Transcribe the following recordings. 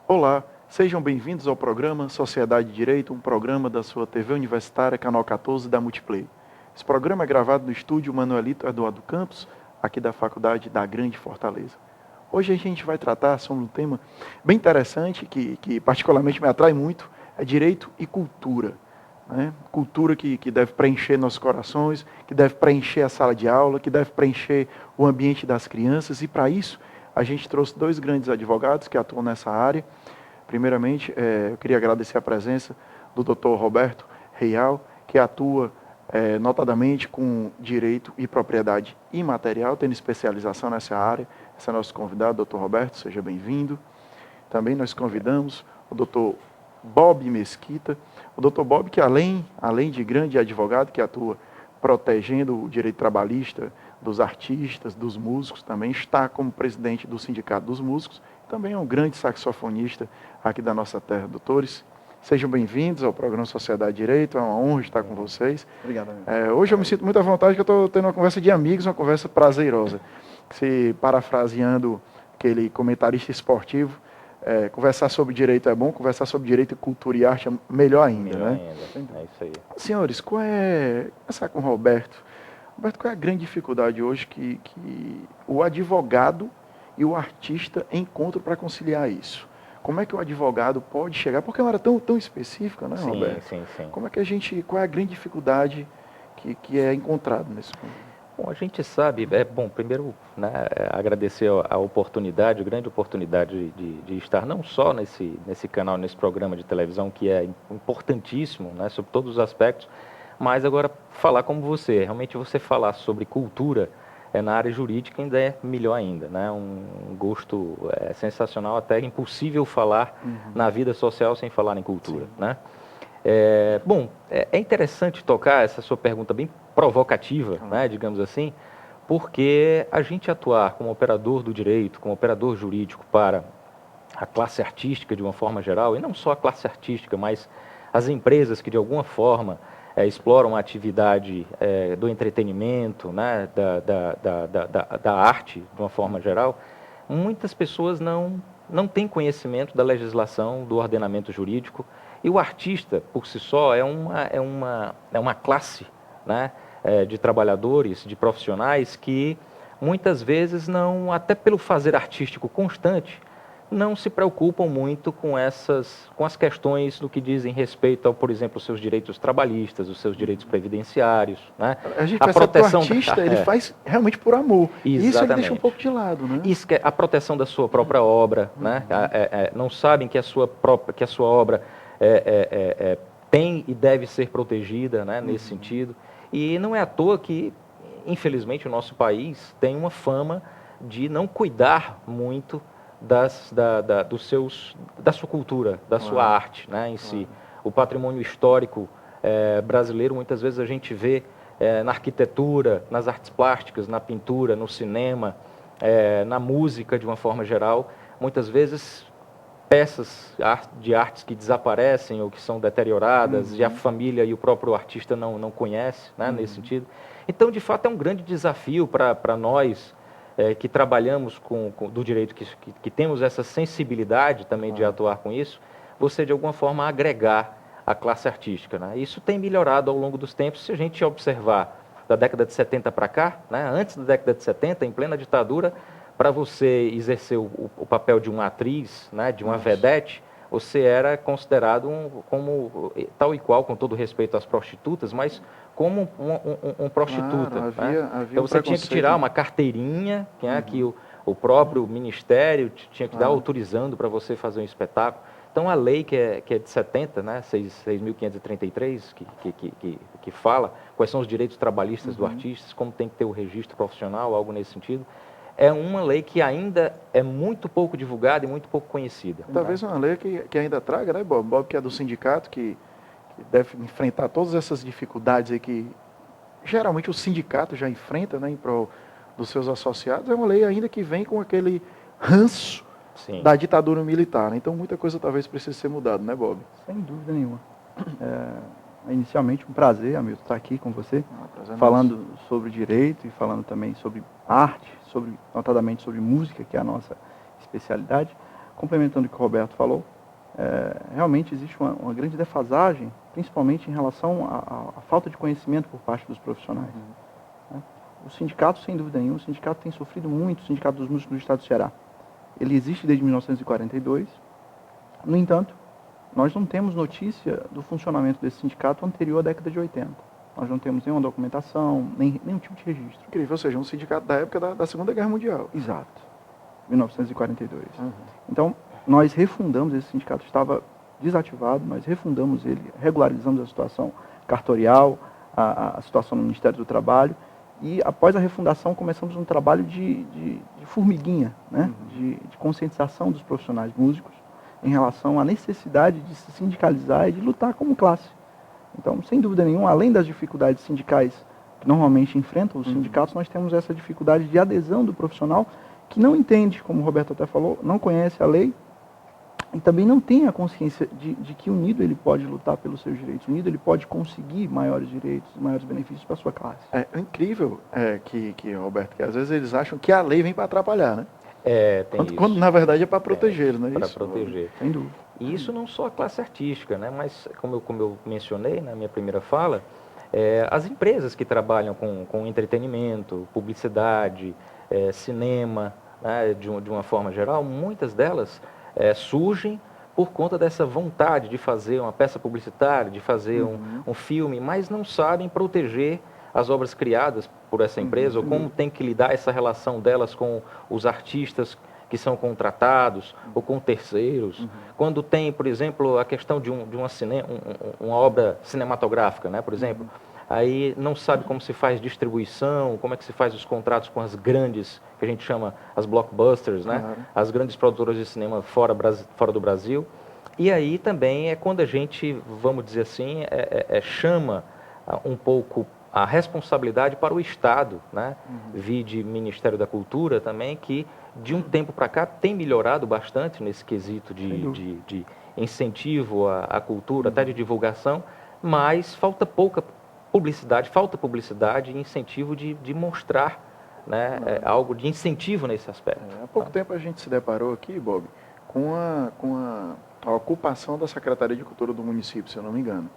Olá, sejam bem-vindos ao programa Sociedade de Direito, um programa da sua TV Universitária, canal 14 da Multiplay. Esse programa é gravado no estúdio Manuelito Eduardo Campos, aqui da Faculdade da Grande Fortaleza. Hoje a gente vai tratar sobre um tema bem interessante, que particularmente me atrai muito, é direito e cultura. Né? Cultura que deve preencher nossos corações, que deve preencher a sala de aula, que deve preencher o ambiente das crianças, e para isso a gente trouxe dois grandes advogados que atuam nessa área. Primeiramente, eu queria agradecer a presença do Dr. Roberto Real, que atua notadamente com direito e propriedade imaterial, tendo especialização nessa área. Esse é nosso convidado, Dr. Roberto, seja bem-vindo. Também nós convidamos o Dr. Bob Mesquita. O Dr. Bob, que além de grande advogado, que atua protegendo o direito trabalhista dos artistas, dos músicos, também está como presidente do Sindicato dos Músicos, também é um grande saxofonista aqui da nossa terra. Doutores, sejam bem-vindos ao programa Sociedade de Direito, é uma honra estar com vocês. Obrigado, amigo. Hoje eu me sinto muito à vontade, que eu estou tendo uma conversa de amigos, uma conversa prazerosa. Se parafraseando aquele comentarista esportivo, conversar sobre direito é bom, conversar sobre direito, cultura e arte é melhor ainda, né? É isso aí. Senhores, começar com o Roberto. Roberto, qual é a grande dificuldade hoje que o advogado e o artista encontram para conciliar isso? Como é que o advogado pode chegar? Porque é uma área tão específica, né, Roberto? Sim. Como é que qual é a grande dificuldade que é encontrado nesse ponto? Bom, a gente sabe, primeiro, né, agradecer a oportunidade, a grande oportunidade de estar não só nesse canal, nesse programa de televisão, que é importantíssimo, né, sobre todos os aspectos, mas agora falar como você, realmente você falar sobre cultura na área jurídica ainda é melhor ainda, né, um gosto sensacional, até impossível falar na vida social sem falar em cultura, né. É interessante tocar essa sua pergunta bem provocativa, né, digamos assim, porque a gente atuar como operador do direito, como operador jurídico para a classe artística de uma forma geral, e não só a classe artística, mas as empresas que de alguma forma exploram a atividade do entretenimento, né, da arte de uma forma geral, muitas pessoas não têm conhecimento da legislação, do ordenamento jurídico, e o artista, por si só, é uma classe, né, de trabalhadores, de profissionais que muitas vezes não, até pelo fazer artístico constante, não se preocupam muito com as questões do que dizem respeito ao, por exemplo, os seus direitos trabalhistas, os seus direitos previdenciários, né? A gente percebe proteção que o artista ele faz realmente por amor. Exatamente. Isso ele deixa um pouco de lado, né? Isso que é a proteção da sua própria obra, né? Não sabem que a sua obra tem e deve ser protegida, né, nesse sentido. E não é à toa que, infelizmente, o nosso país tem uma fama de não cuidar muito da sua cultura, da sua arte, né, em si. O patrimônio histórico brasileiro, muitas vezes a gente vê na arquitetura, nas artes plásticas, na pintura, no cinema, na música de uma forma geral, muitas vezes peças de artes que desaparecem ou que são deterioradas e a família e o próprio artista não conhece, né, nesse sentido. Então, de fato, é um grande desafio para nós que trabalhamos do direito, que temos essa sensibilidade também de atuar com isso, você, de alguma forma, agregar a classe artística, né? Isso tem melhorado ao longo dos tempos, se a gente observar da década de 70 para cá, né, antes da década de 70, em plena ditadura, para você exercer o papel de uma atriz, né, de uma vedete, você era considerado como tal e qual, com todo respeito às prostitutas, mas como um prostituta. Claro, havia então você tinha que tirar uma carteirinha, que o próprio ministério tinha que dar autorizando para você fazer um espetáculo. Então a lei que é de 70, né, 6.533, que fala quais são os direitos trabalhistas do artista, como tem que ter o registro profissional, algo nesse sentido, é uma lei que ainda é muito pouco divulgada e muito pouco conhecida. Talvez uma lei que ainda traga, né, Bob? Bob, que é do sindicato, que deve enfrentar todas essas dificuldades aí que geralmente o sindicato já enfrenta, né, em prol dos seus associados, é uma lei ainda que vem com aquele ranço Sim. da ditadura militar, né? Então muita coisa talvez precise ser mudada, né, Bob? Sem dúvida nenhuma. Inicialmente, um prazer, Hamilton, estar aqui com você, Prazer falando sobre direito e falando também sobre arte, notadamente sobre música, que é a nossa especialidade. Complementando o que o Roberto falou, realmente existe uma grande defasagem, principalmente em relação à falta de conhecimento por parte dos profissionais. Né? O sindicato, sem dúvida nenhuma, o sindicato tem sofrido muito, o Sindicato dos Músicos do Estado do Ceará. Ele existe desde 1942, no entanto, nós não temos notícia do funcionamento desse sindicato anterior à década de 80. Nós não temos nenhuma documentação, nenhum tipo de registro. Incrível, ou seja, um sindicato da época da Segunda Guerra Mundial. Exato, 1942. Então, nós refundamos, esse sindicato estava desativado, nós refundamos ele, regularizamos a situação cartorial, a situação no Ministério do Trabalho, e após a refundação começamos um trabalho de formiguinha, né? De conscientização dos profissionais músicos em relação à necessidade de se sindicalizar e de lutar como classe. Então, sem dúvida nenhuma, além das dificuldades sindicais que normalmente enfrentam os sindicatos, nós temos essa dificuldade de adesão do profissional que não entende, como o Roberto até falou, não conhece a lei e também não tem a consciência de que unido ele pode lutar pelos seus direitos, unido ele pode conseguir maiores direitos, maiores benefícios para a sua classe. É incrível Roberto, que às vezes eles acham que a lei vem para atrapalhar, né? Quando na verdade é para proteger, não é isso? Para proteger. Sem dúvida. E isso não só a classe artística, né? Mas como eu mencionei na minha primeira fala, as empresas que trabalham com entretenimento, publicidade, cinema, né? de uma forma geral, muitas delas surgem por conta dessa vontade de fazer uma peça publicitária, de fazer um filme, mas não sabem proteger as obras criadas por essa empresa, ou como tem que lidar essa relação delas com os artistas que são contratados, ou com terceiros. Quando tem, por exemplo, a questão de uma obra cinematográfica, né, por exemplo, aí não sabe como se faz distribuição, como é que se faz os contratos com as grandes, que a gente chama as blockbusters, né, Claro. as grandes produtoras de cinema fora do Brasil. E aí também é quando a gente, vamos dizer assim, chama um pouco a responsabilidade para o Estado, né? Vide Ministério da Cultura também, que de um tempo para cá tem melhorado bastante nesse quesito de incentivo à cultura, até de divulgação, mas falta publicidade e incentivo de mostrar, né, algo de incentivo nesse aspecto. Há pouco tempo a gente se deparou aqui, Bob, com a ocupação da Secretaria de Cultura do município, se eu não me engano.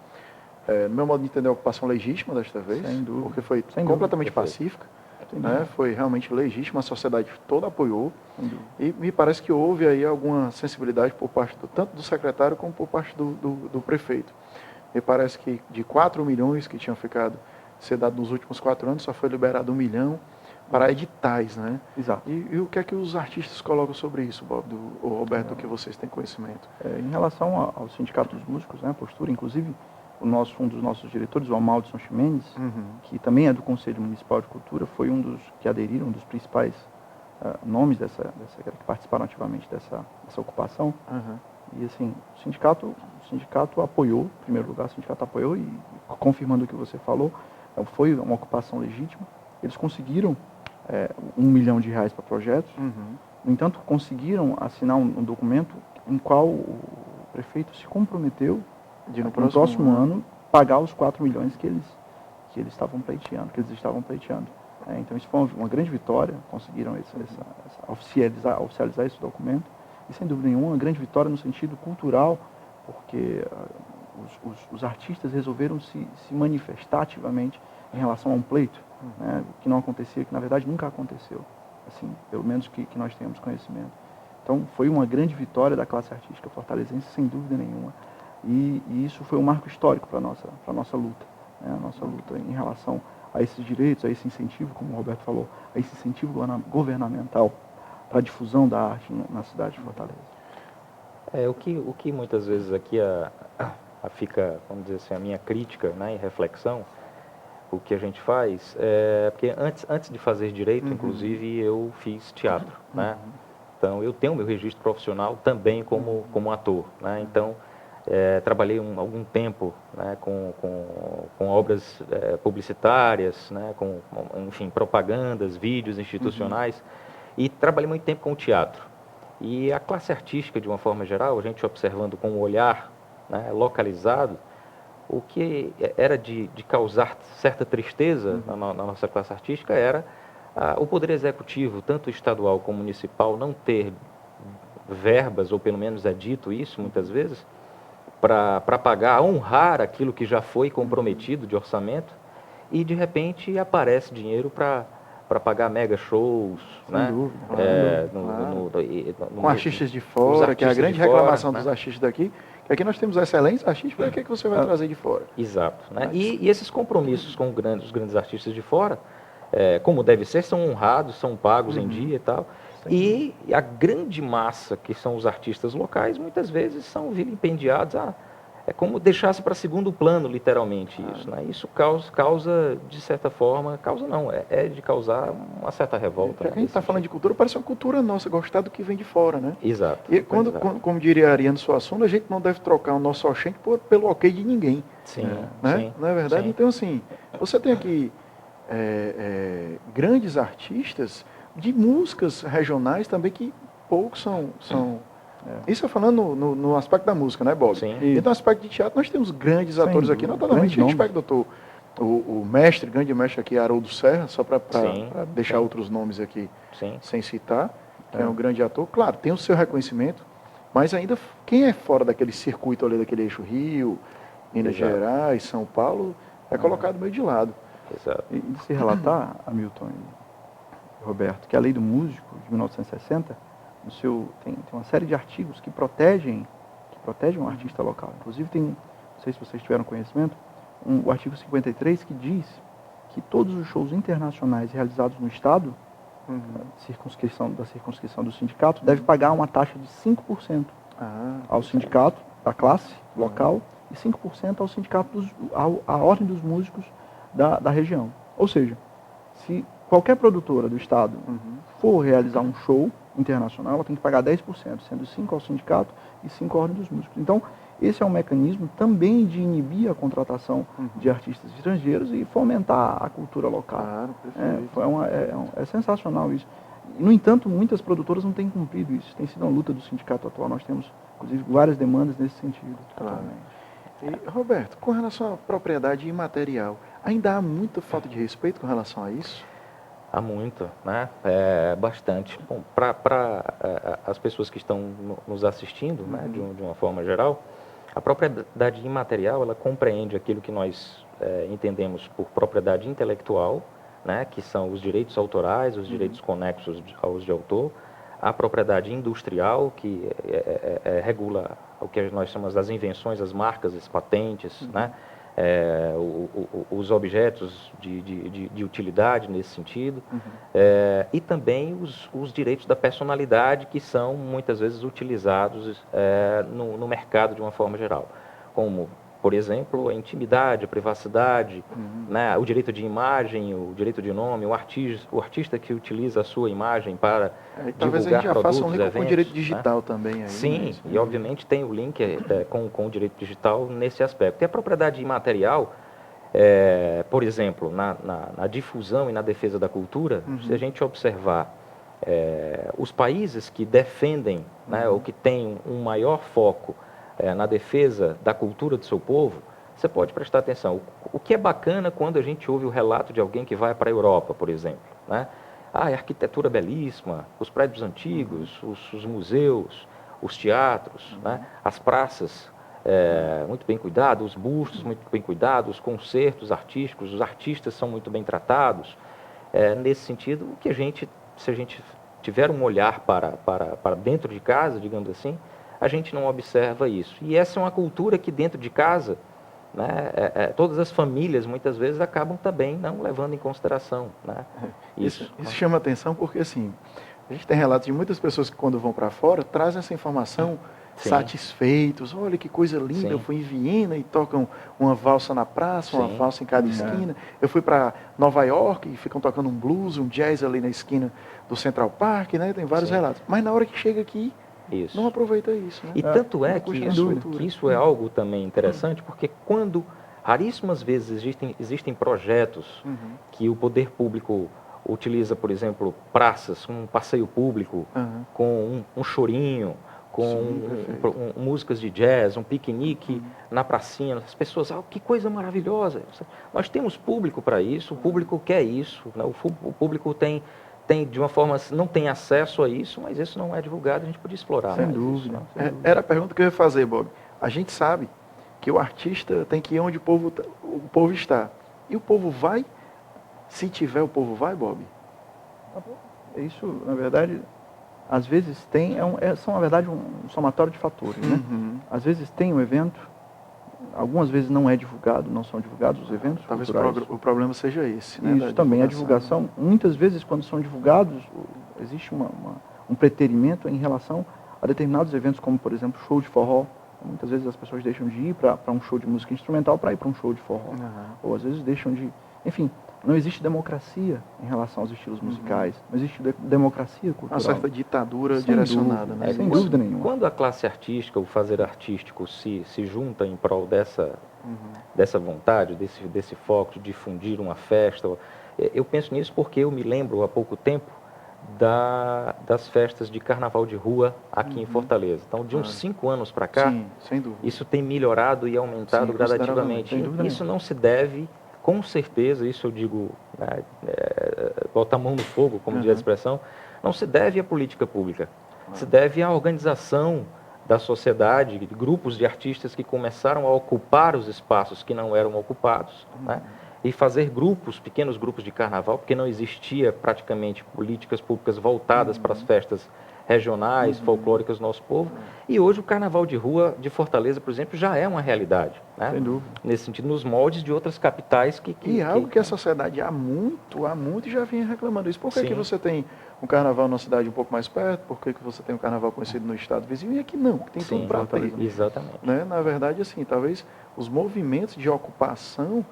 No meu modo de entender, a ocupação legítima desta vez, Sem dúvida. porque foi Sem completamente dúvida. pacífica, Sem né? dúvida. Foi realmente legítima, a sociedade toda apoiou, Sem dúvida. e me parece que houve aí alguma sensibilidade por parte tanto do secretário como por parte do prefeito. Me parece que de 4 milhões que tinham ficado ser dado nos últimos 4 anos, só foi liberado 1 milhão para editais, né? Exato. E o que é que os artistas colocam sobre isso, Bob, ou Roberto, que vocês têm conhecimento? Em relação ao Sindicato dos Músicos, né, a postura, inclusive, um dos nossos diretores, o Amaldson Ximenes, que também é do Conselho Municipal de Cultura, foi um dos que aderiram, um dos principais nomes que participaram ativamente dessa ocupação. E assim, o sindicato apoiou, em primeiro lugar, o sindicato apoiou, e confirmando o que você falou, foi uma ocupação legítima. Eles conseguiram R$1 milhão para projetos. No entanto, conseguiram assinar um documento em qual o prefeito se comprometeu de no próximo ano pagar os 4 milhões que eles estavam pleiteando, então isso foi uma grande vitória, conseguiram oficializar esse documento, e sem dúvida nenhuma, uma grande vitória no sentido cultural, porque os artistas resolveram se manifestar ativamente em relação a um pleito, né, que não acontecia, que na verdade nunca aconteceu, assim, pelo menos que nós tenhamos conhecimento. Então foi uma grande vitória da classe artística fortalezense, sem dúvida nenhuma. E isso foi um marco histórico para a nossa luta, né? A nossa luta em relação a esses direitos, a esse incentivo, como o Roberto falou, a esse incentivo governamental para a difusão da arte na cidade de Fortaleza. O que muitas vezes aqui fica, vamos dizer assim, a minha crítica, né, e reflexão, o que a gente faz, porque antes de fazer direito, inclusive, eu fiz teatro, né? Então, eu tenho meu registro profissional também como ator, né? Então, Trabalhei algum tempo, né, com obras publicitárias, né, enfim, propagandas, vídeos institucionais, e trabalhei muito tempo com o teatro. E a classe artística, de uma forma geral, a gente observando com o olhar, né, localizado, o que era de causar certa tristeza na nossa classe artística era o poder executivo, tanto estadual como municipal, não ter verbas, ou pelo menos é dito isso muitas vezes, para pagar, honrar aquilo que já foi comprometido de orçamento, e de repente aparece dinheiro para pagar mega shows, Sem né? dúvida, Com com artistas de fora, que é a grande reclamação dos artistas daqui, que aqui nós temos excelentes artistas, para que você vai trazer de fora? Exato. Né? E esses compromissos com os grandes artistas de fora, como deve ser, são honrados, são pagos em dia e tal. E a grande massa, que são os artistas locais, muitas vezes são vilipendiados. É como deixasse para segundo plano, literalmente, isso. Né? Isso causa, de certa forma, é de causar uma certa revolta. Já que a gente está falando de cultura, parece uma cultura nossa, gostar do que vem de fora, né? Exato. E como diria Ariano Suassuna, a gente não deve trocar o nosso oxente pelo ok de ninguém. Sim, né? sim. Não é verdade? Sim. Então, assim, você tem aqui grandes artistas de músicas regionais também que poucos são isso eu falando no aspecto da música, né, Bob? Sim. E no aspecto de teatro, nós temos grandes atores aqui, notadamente a gente pega o mestre, grande mestre aqui, Haroldo Serra, só para deixar outros nomes aqui sem citar, que é um grande ator. Claro, tem o seu reconhecimento, mas ainda quem é fora daquele circuito ali, daquele eixo Rio, Minas Gerais, São Paulo, é colocado meio de lado. Exato. E de se relatar, Hamilton e Roberto, que a Lei do Músico, de 1960, tem uma série de artigos que protegem um artista local. Inclusive não sei se vocês tiveram conhecimento, o artigo 53 que diz que todos os shows internacionais realizados no Estado, da circunscrição do sindicato, deve pagar uma taxa de 5% ao sindicato da classe local e 5% ao sindicato, à ordem dos músicos da região. Ou seja, se qualquer produtora do Estado for realizar um show internacional, ela tem que pagar 10%, sendo 5% ao sindicato e 5% à ordem dos músicos. Então, esse é um mecanismo também de inibir a contratação de artistas estrangeiros e fomentar a cultura local. Claro, perfeito. É sensacional isso. No entanto, muitas produtoras não têm cumprido isso. Tem sido uma luta do sindicato atual. Nós temos, inclusive, várias demandas nesse sentido. Claro. E, Roberto, com relação à propriedade imaterial, ainda há muita falta de respeito com relação a isso? Há muito, né? Bastante. Bom, para as pessoas que estão nos assistindo, né, de uma forma geral, a propriedade imaterial, ela compreende aquilo que nós entendemos por propriedade intelectual, né, que são os direitos autorais, os direitos conexos aos de autor, a propriedade industrial, que regula o que nós chamamos das invenções, as marcas, as patentes, né? Os objetos de utilidade nesse sentido, e também os direitos da personalidade, que são muitas vezes utilizados no mercado de uma forma geral, como, por exemplo, a intimidade, a privacidade, né, o direito de imagem, o direito de nome, o artista que utiliza a sua imagem para talvez divulgar a gente já produtos, faça um link eventos, com o direito né? digital também. Aí, Sim, e obviamente tem o link com o direito digital nesse aspecto. E a propriedade imaterial, por exemplo, na difusão e na defesa da cultura, se a gente observar os países que defendem, né, ou que têm um maior foco na defesa da cultura do seu povo, você pode prestar atenção. O que é bacana quando a gente ouve o relato de alguém que vai para a Europa, por exemplo, né? A arquitetura belíssima, os prédios antigos, os museus, os teatros, né? As praças muito bem cuidadas, os bustos muito bem cuidados, os concertos artísticos, os artistas são muito bem tratados. Nesse sentido, se a gente tiver um olhar para dentro de casa, digamos assim, a gente não observa isso. E essa é uma cultura que dentro de casa, né, todas as famílias muitas vezes acabam também não levando em consideração, né? Isso chama atenção porque assim, a gente tem relatos de muitas pessoas que quando vão para fora trazem essa informação satisfeitos. Olha que coisa linda, eu fui em Viena e tocam uma valsa na praça, uma valsa em cada esquina. Eu fui para Nova York e ficam tocando um blues, um jazz ali na esquina do Central Park, né? Tem vários relatos. Mas na hora que chega aqui, Isso. não aproveita isso. Né? E tanto é que isso é algo também interessante, porque quando raríssimas vezes existem projetos que o poder público utiliza, por exemplo, praças, um passeio público, com um chorinho, com músicas de jazz, um piquenique na pracinha, as pessoas, que coisa maravilhosa. Nós temos público para isso, o público quer isso, né? O público tem de uma forma, não tem acesso a isso, mas isso não é divulgado, a gente podia explorar. Sem dúvida. Era a pergunta que eu ia fazer, Bob. A gente sabe que o artista tem que ir onde o povo está. E o povo vai, se tiver o povo vai, Bob? Isso, na verdade, às vezes são, na verdade, um somatório de fatores, né? Às vezes tem um evento, algumas vezes não é divulgado, não são divulgados os eventos Talvez culturais. o problema seja esse, né? Isso também, a divulgação, muitas vezes quando são divulgados, existe um preterimento em relação a determinados eventos, como por exemplo, show de forró. Muitas vezes as pessoas deixam de ir para um show de música instrumental para ir para um show de forró. Ou às vezes deixam de... Enfim, não existe democracia em relação aos estilos musicais. Não existe democracia cultural. Uma certa ditadura Sem direcionada, dúvida, né? sem dúvida nenhuma. Quando a classe artística, o fazer artístico se junta em prol dessa vontade, desse foco de difundir uma festa, eu penso nisso porque eu me lembro há pouco tempo das festas de carnaval de rua aqui em Fortaleza. Então, de uns 5 anos para cá, sim, sem dúvida. Isso tem melhorado e aumentado gradativamente. Isso não se deve, com certeza, isso eu digo, botar a mão no fogo, como diz a expressão, não se deve à política pública. Se deve à organização da sociedade, de grupos de artistas que começaram a ocupar os espaços que não eram ocupados, né? E fazer pequenos grupos de carnaval, porque não existia praticamente políticas públicas voltadas para as festas regionais, folclóricas do nosso povo. E hoje o carnaval de rua de Fortaleza, por exemplo, já é uma realidade, né? Sem dúvida. Nesse sentido, nos moldes de outras capitais algo que a sociedade há muito já vinha reclamando isso. Por que você tem um carnaval numa cidade um pouco mais perto? Por que você tem um carnaval conhecido no estado vizinho? E aqui não, que tem tudo para ter. Exatamente. Né? Na verdade, assim, talvez os movimentos de ocupação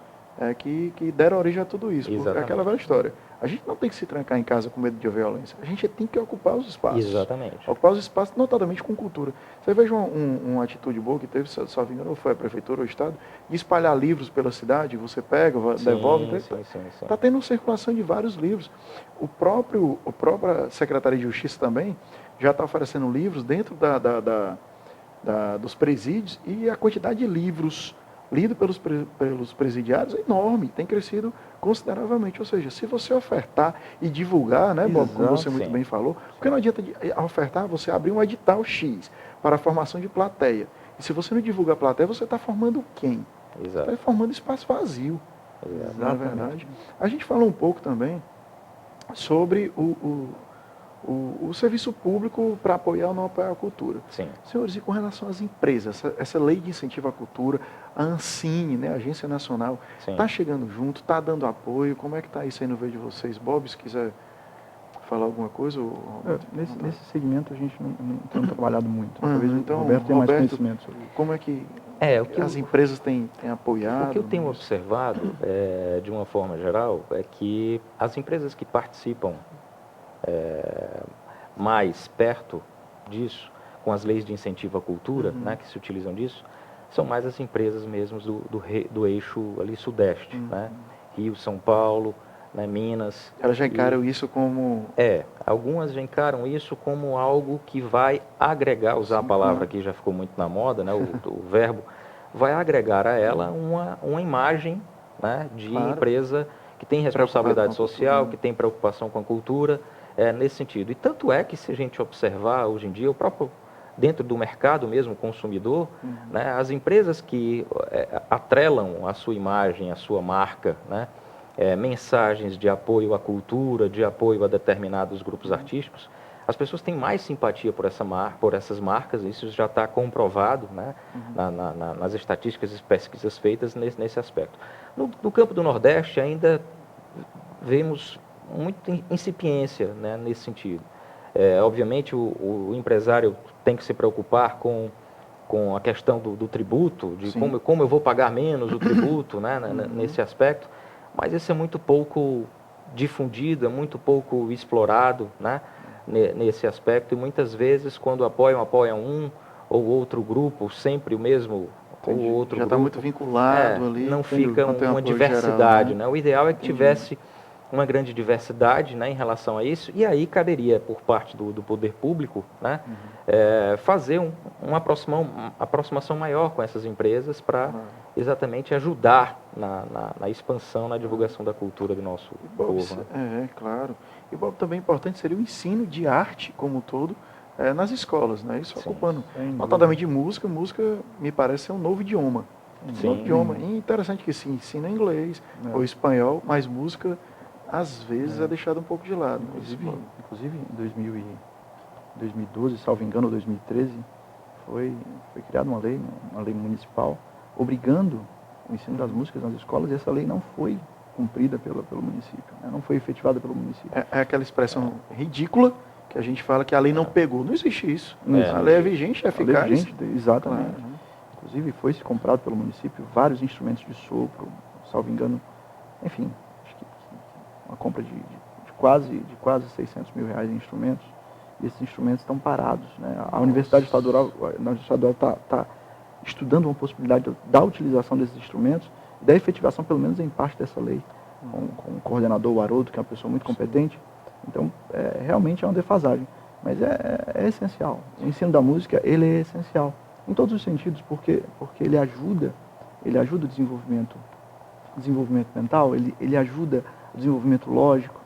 que deram origem a tudo isso. Porque é aquela velha história. A gente não tem que se trancar em casa com medo de violência. A gente tem que ocupar os espaços. Exatamente. Ocupar os espaços, notadamente com cultura. Você veja uma atitude boa que teve, só me engano, foi a prefeitura ou o estado, de espalhar livros pela cidade, você pega, devolve. Está tendo circulação de vários livros. A própria Secretaria de Justiça também já está oferecendo livros dentro dos presídios, e a quantidade de livros lido pelos presidiários é enorme, tem crescido consideravelmente. Ou seja, se você ofertar e divulgar, né, Bob, como você muito bem falou, porque não adianta ofertar, você abrir um edital X para a formação de plateia. E se você não divulga a plateia, você está formando quem? Está formando espaço vazio. Na verdade. A gente falou um pouco também sobre o serviço público para apoiar ou não apoiar a cultura. Sim. Senhores, e com relação às empresas, essa lei de incentivo à cultura, a Ancine, né, a Agência Nacional, está chegando junto, está dando apoio, como é que está isso aí no meio de vocês? Bob, se quiser falar alguma coisa? Nesse segmento a gente não tem trabalhado muito. Talvez então, o Roberto tenha mais conhecimento sobre isso. Como é que as empresas têm apoiado? O que eu tenho observado, de uma forma geral, é que as empresas que participam mais perto disso, com as leis de incentivo à cultura, né, que se utilizam disso, são mais as empresas mesmo do eixo ali sudeste, né? Rio, São Paulo, né, Minas. Elas já encaram isso como... algumas já encaram isso como algo que vai agregar, usar a palavra que já ficou muito na moda, né, o verbo, vai agregar a ela uma imagem, né, de empresa que tem responsabilidade social, que tem preocupação com a cultura, nesse sentido. E tanto é que, se a gente observar hoje em dia, o próprio dentro do mercado mesmo, consumidor, né, as empresas que atrelam a sua imagem, a sua marca, né, mensagens de apoio à cultura, de apoio a determinados grupos artísticos, as pessoas têm mais simpatia por essas marcas, isso já está comprovado, né, nas estatísticas e pesquisas feitas nesse aspecto. No campo do Nordeste ainda vemos muita incipiência, né, nesse sentido. Obviamente o empresário tem que se preocupar com a questão do tributo, de como eu vou pagar menos o tributo, né, nesse aspecto, mas isso é muito pouco difundido, é muito pouco explorado, né? nesse aspecto, e muitas vezes, quando apoiam um ou outro grupo, sempre o mesmo Entendi. ou outro Já está grupo. muito vinculado ali. Não Entendi. fica Não tem um uma apoio diversidade, geral, né? O ideal é que Entendi. tivesse uma grande diversidade, né, em relação a isso, e aí caberia, por parte do poder público, né, fazer uma aproximação maior com essas empresas para exatamente ajudar na expansão, na divulgação da cultura do nosso povo. Né? Claro. E, Bob, também importante seria o ensino de arte como um todo nas escolas, né? Isso Sim, ocupando, notadamente de música. Música me parece ser um novo idioma. Um novo idioma. E interessante que se ensina inglês ou espanhol, mas música às vezes é deixado um pouco de lado. Inclusive em 2012, salvo engano, ou 2013, foi criada uma lei municipal, obrigando o ensino das músicas nas escolas, e essa lei não foi cumprida pelo município, né? Não foi efetivada pelo município. É aquela expressão ridícula que a gente fala que a lei não pegou. Não existe isso. A lei é vigente, é eficaz. A lei é vigente, exatamente. Claro. Inclusive foi-se comprado pelo município vários instrumentos de sopro, salvo engano, enfim, acho que uma compra de quase 600 mil reais em instrumentos, e esses instrumentos estão parados, né? A Universidade Estadual está estudando uma possibilidade da utilização desses instrumentos e da efetivação, pelo menos em parte dessa lei, com o coordenador, o Haroldo, que é uma pessoa muito competente. Então, realmente é uma defasagem, mas é essencial. O ensino da música, ele é essencial, em todos os sentidos, porque ele ajuda o desenvolvimento mental, ele ajuda o desenvolvimento lógico.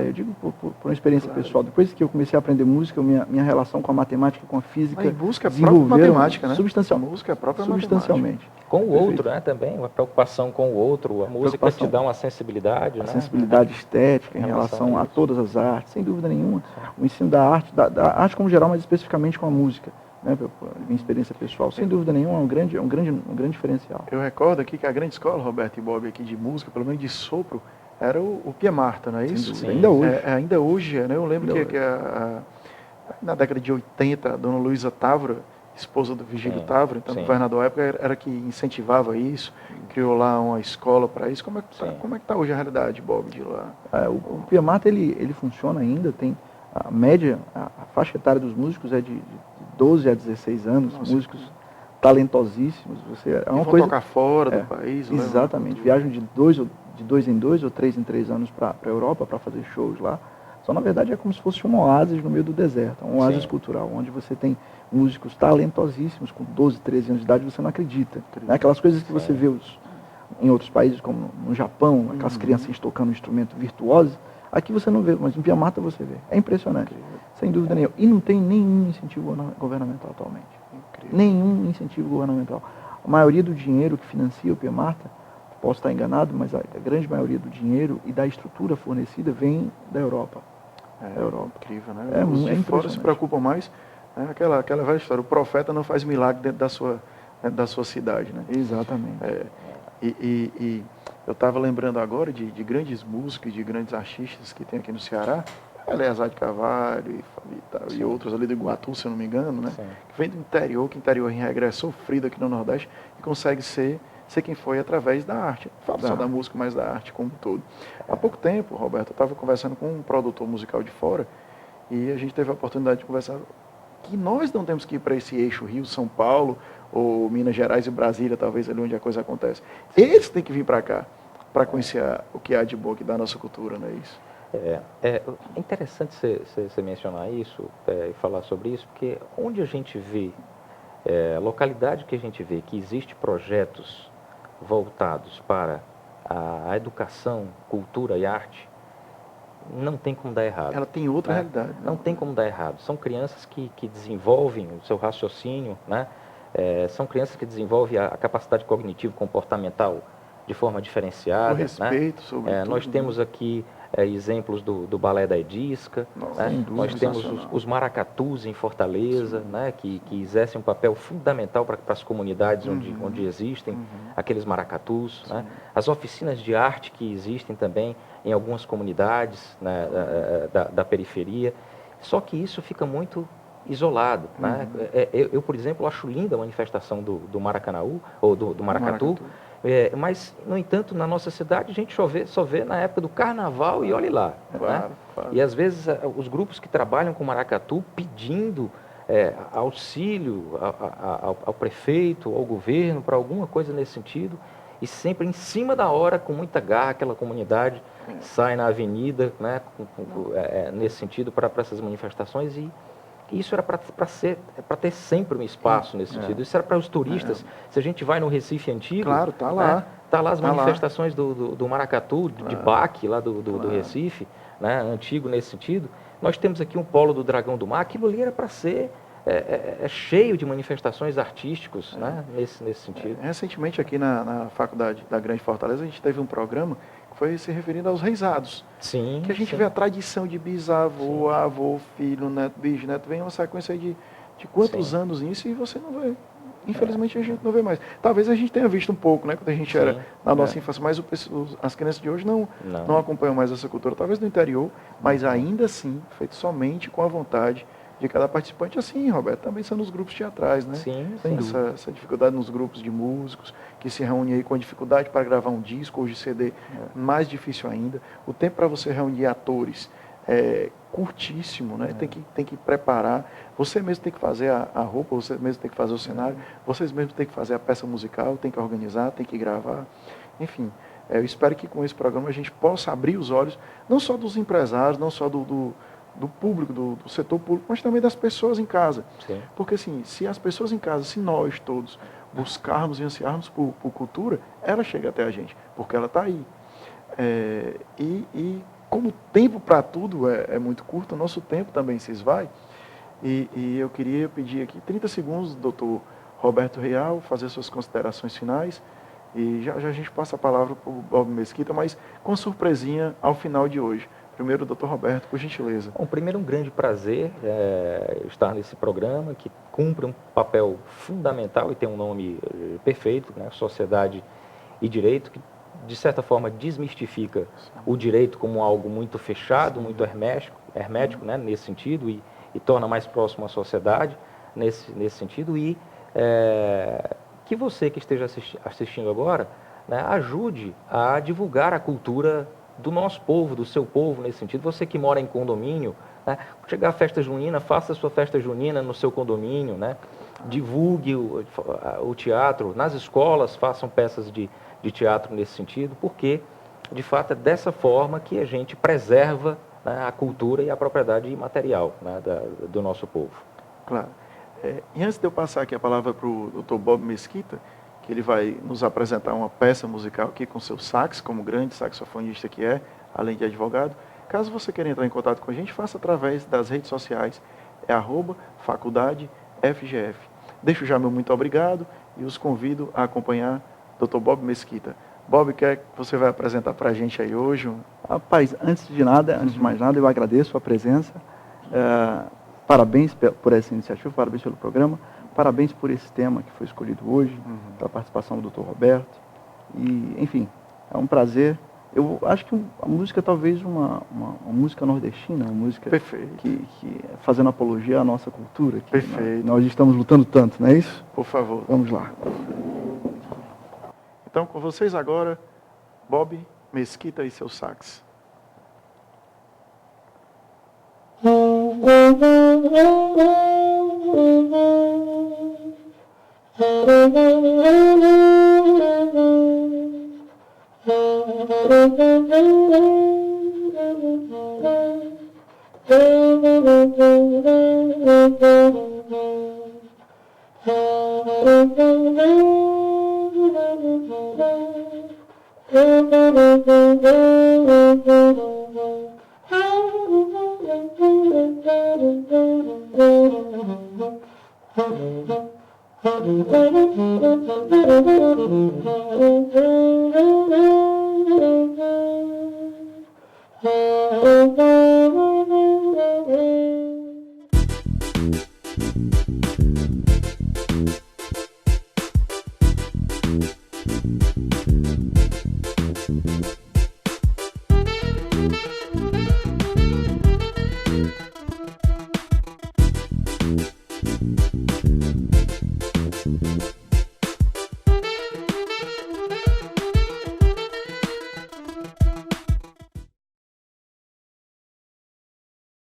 Eu digo por uma experiência pessoal. Depois que eu comecei a aprender música, minha relação com a matemática, com a física, música é a própria matemática, né? Música é a própria substancialmente. Com o outro, né? Também, uma preocupação com o outro. A música te dá uma sensibilidade, a sensibilidade estética em relação a todas as artes, sem dúvida nenhuma. O ensino da arte, da arte como geral, mas especificamente com a música. Né, minha experiência pessoal, sem dúvida nenhuma, é um grande diferencial. Eu recordo aqui que a grande escola, Roberto e Bob, aqui de música, pelo menos de sopro, era o Pia Marta, não é isso? Sim. Ainda hoje. Ainda hoje, né? Eu lembro que na década de 80, a dona Luísa Távora, esposa do Vigílio Távora, então o governador à época era que incentivava isso, criou lá uma escola para isso. Como é que está hoje a realidade, Bob, de lá? O Pia Marta, ele funciona ainda, tem a média, a faixa etária dos músicos é de 12 a 16 anos, músicos talentosíssimos. Vão tocar fora do país. Exatamente, viajam de dois em dois ou 3 em 3 anos para a Europa para fazer shows lá. Só, na verdade, é como se fosse um oásis no meio do deserto, um oásis cultural, onde você tem músicos talentosíssimos com 12, 13 anos de idade, você não acredita. Né? Aquelas coisas que você vê em outros países, como no Japão, aquelas crianças tocando um instrumento virtuoso, aqui você não vê, mas em Pia Marta você vê. É impressionante, sem dúvida nenhuma. E não tem nenhum incentivo governamental atualmente. Nenhum incentivo governamental. A maioria do dinheiro que financia o Pia Marta, posso estar enganado, mas a grande maioria do dinheiro e da estrutura fornecida vem da Europa. Incrível, né? Os de fora se preocupam mais. Aquela velha história, o profeta não faz milagre dentro da sua cidade, né? Exatamente. E eu estava lembrando agora de grandes músicos, de grandes artistas que tem aqui no Ceará, Eleazar de Carvalho e outros ali do Iguatu, se eu não me engano, né? Que vem do interior, que o interior em regra é sofrido aqui no Nordeste, e consegue ser quem foi através da arte. Não falo só da música, mas da arte como um todo. Há pouco tempo, Roberto, eu estava conversando com um produtor musical de fora, e a gente teve a oportunidade de conversar que nós não temos que ir para esse eixo Rio, São Paulo, ou Minas Gerais e Brasília, talvez ali onde a coisa acontece. Eles têm que vir para cá, para conhecer o que há de bom aqui da nossa cultura, não é isso? É interessante você mencionar isso e falar sobre isso, porque onde a gente vê, localidade que a gente vê que existe projetos voltados para a educação, cultura e arte, não tem como dar errado. Ela tem outra realidade. Não tem como dar errado. São crianças que desenvolvem o seu raciocínio, né? São crianças que desenvolvem a capacidade cognitivo-comportamental de forma diferenciada. O respeito, sobretudo. Nós temos aqui exemplos do balé da Edisca. Nós temos os maracatus em Fortaleza, né? que exercem um papel fundamental para as comunidades onde existem aqueles maracatus. Né? As oficinas de arte que existem também em algumas comunidades, né, da periferia. Só que isso fica muito isolado. Né? Eu, por exemplo, acho linda a manifestação do Maracanaú, ou do Maracatu, Mas, no entanto, na nossa cidade, a gente só vê na época do carnaval e olhe lá. Claro, né? claro. E, às vezes, os grupos que trabalham com maracatu pedindo auxílio ao prefeito, ao governo, para alguma coisa nesse sentido, e sempre em cima da hora, com muita garra, aquela comunidade sai na avenida, né, nesse sentido, para essas manifestações, e isso era para ter sempre um espaço nesse sentido. Isso era para os turistas. Se a gente vai no Recife Antigo... Claro, tá lá. Né, tá lá as Tá manifestações do maracatu, de baque, lá do Recife, né, antigo nesse sentido. Nós temos aqui um polo do Dragão do Mar. Aquilo ali era para ser cheio de manifestações artísticas, né, nesse sentido. Recentemente, aqui na Faculdade da Grande Fortaleza, a gente teve um programa que foi se referindo aos reisados. Sim. Que a gente vê a tradição de bisavô, avô, filho, neto, bisneto, vem uma sequência de quantos anos nisso e você não vê. Infelizmente a gente não vê mais. Talvez a gente tenha visto um pouco, né, quando a gente era na nossa infância, mas as crianças de hoje não acompanham mais essa cultura. Talvez no interior, mas ainda assim, feito somente com a vontade de cada participante. Assim, Roberto, também são nos grupos teatrais, né? Sim, tem essa dificuldade nos grupos de músicos, que se reúnem aí com a dificuldade para gravar um disco, hoje CD, mais difícil ainda. O tempo para você reunir atores é curtíssimo, né? Tem que preparar. Você mesmo tem que fazer a roupa, você mesmo tem que fazer o cenário, vocês mesmos tem que fazer a peça musical, tem que organizar, tem que gravar. Enfim, eu espero que com esse programa a gente possa abrir os olhos, não só dos empresários, não só do público, do setor público, mas também das pessoas em casa. Sim. Porque assim, se as pessoas em casa, se nós todos buscarmos e ansiarmos por cultura, ela chega até a gente, porque ela está aí. E como o tempo para tudo é muito curto, o nosso tempo também se esvai, e eu queria pedir aqui 30 segundos do doutor Roberto Real, fazer suas considerações finais, e já a gente passa a palavra para o Bob Mesquita, mas com surpresinha ao final de hoje. Primeiro, doutor Roberto, por gentileza. Bom, primeiro, um grande prazer estar nesse programa, que cumpre um papel fundamental e tem um nome perfeito, né? Sociedade e Direito, que, de certa forma, desmistifica o direito como algo muito fechado, muito hermético, né? Nesse sentido, e torna mais próximo a sociedade nesse sentido, e que você que esteja assistindo agora, né, ajude a divulgar a cultura do nosso povo, do seu povo, nesse sentido. Você que mora em condomínio, né, chegar a festa junina, faça a sua festa junina no seu condomínio, né, divulgue o teatro, nas escolas façam peças de teatro nesse sentido, porque, de fato, é dessa forma que a gente preserva, né, a cultura e a propriedade imaterial, né, do nosso povo. Claro. E antes de eu passar aqui a palavra para o Dr. Bob Mesquita, que ele vai nos apresentar uma peça musical aqui com seu sax, como grande saxofonista que é, além de advogado. Caso você queira entrar em contato com a gente, faça através das redes sociais, @faculdadefgf. Deixo já meu muito obrigado e os convido a acompanhar Dr. Bob Mesquita. Bob, o que é que você vai apresentar para a gente aí hoje? Rapaz, antes de mais nada, eu agradeço a presença. Parabéns por essa iniciativa, parabéns pelo programa. Parabéns por esse tema que foi escolhido hoje, pela participação do Dr. Roberto. E, enfim, é um prazer. Eu acho que a música é talvez uma música nordestina, uma música que fazendo apologia à nossa cultura. Que Perfeito. Nós estamos lutando tanto, não é isso? Por favor. Vamos lá. Então, com vocês agora, Bob Mesquita e seu sax.